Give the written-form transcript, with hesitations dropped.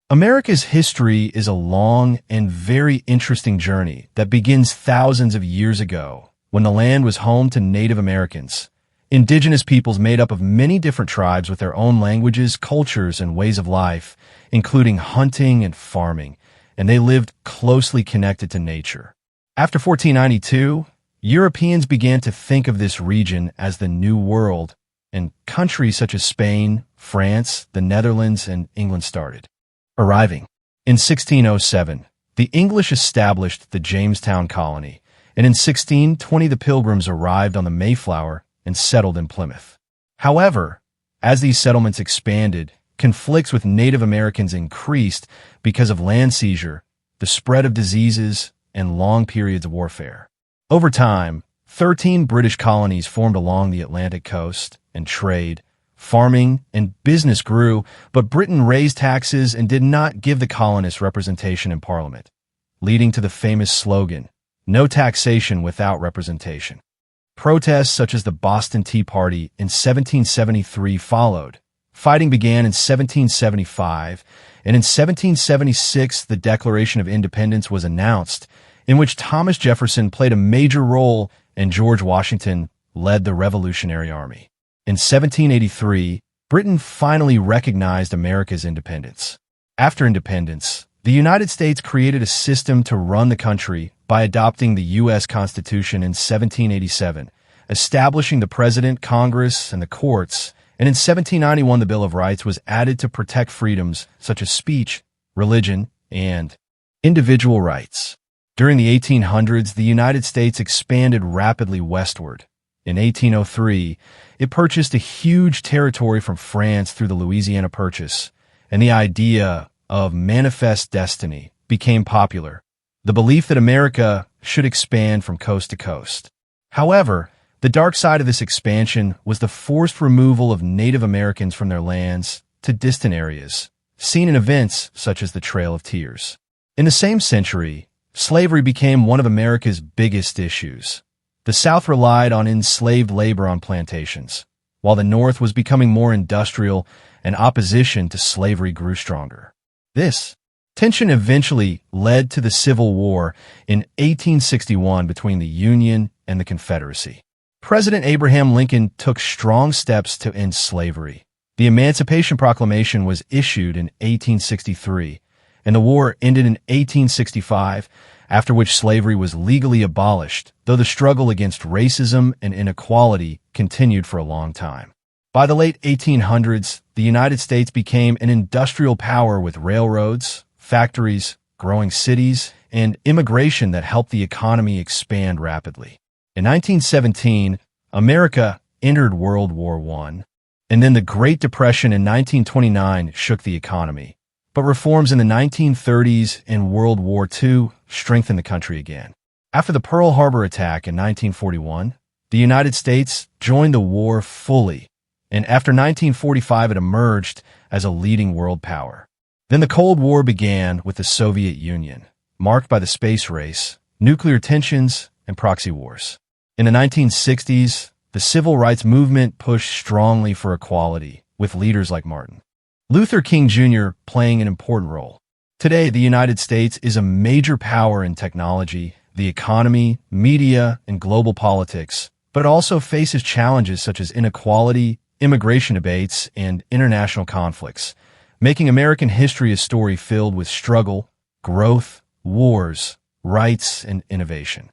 America's history is a long and very interesting journey that begins thousands of years ago when the land was home to Native Americans, indigenous peoples made up of many different tribes with their own languages, cultures, and ways of life, including hunting and farming, and they lived closely connected to nature. After 1492, Europeans began to think of this region as the New World, and countries such as Spain, France, the Netherlands, and England started arriving. In 1607, the English established the Jamestown colony, and in 1620 the Pilgrims arrived on the Mayflower and settled in Plymouth. However, as these settlements expanded, conflicts with Native Americans increased because of land seizure, the spread of diseases, and long periods of warfare. Over time, 13 British colonies formed along the Atlantic coast, and trade, farming, and business grew, but Britain raised taxes and did not give the colonists representation in Parliament, leading to the famous slogan, "No taxation without representation." Protests such as the Boston Tea Party in 1773 followed. Fighting began in 1775, and in 1776 the Declaration of Independence was announced, in which Thomas Jefferson played a major role and George Washington led the Revolutionary Army. In 1783, Britain finally recognized America's independence. After independence, the United States created a system to run the country by adopting the U.S. Constitution in 1787, establishing the President, Congress, and the courts, and in 1791 the Bill of Rights was added to protect freedoms such as speech, religion, and individual rights. During the 1800s, the United States expanded rapidly westward. In 1803, it purchased a huge territory from France through the Louisiana Purchase, and the idea of manifest destiny became popular, the belief that America should expand from coast to coast. However, the dark side of this expansion was the forced removal of Native Americans from their lands to distant areas, seen in events such as the Trail of Tears. In the same century, slavery became one of America's biggest issues. The South relied on enslaved labor on plantations, while the North was becoming more industrial and opposition to slavery grew stronger. This tension eventually led to the Civil War in 1861 between the Union and the Confederacy. President Abraham Lincoln took strong steps to end slavery. The Emancipation Proclamation was issued in 1863, and the war ended in 1865, after which slavery was legally abolished, though the struggle against racism and inequality continued for a long time. By the late 1800s, the United States became an industrial power with railroads, factories, growing cities, and immigration that helped the economy expand rapidly. In 1917, America entered World War I, and then the Great Depression in 1929 shook the economy. But reforms in the 1930s and World War II strengthened the country again. After the Pearl Harbor attack in 1941, the United States joined the war fully, and after 1945 it emerged as a leading world power. Then the Cold War began with the Soviet Union, marked by the space race, nuclear tensions, and proxy wars. In the 1960s, the civil rights movement pushed strongly for equality, with leaders like Martin Luther King Jr. playing an important role. Today, the United States is a major power in technology, the economy, media, and global politics, but it also faces challenges such as inequality, immigration debates, and international conflicts, making American history a story filled with struggle, growth, wars, rights, and innovation.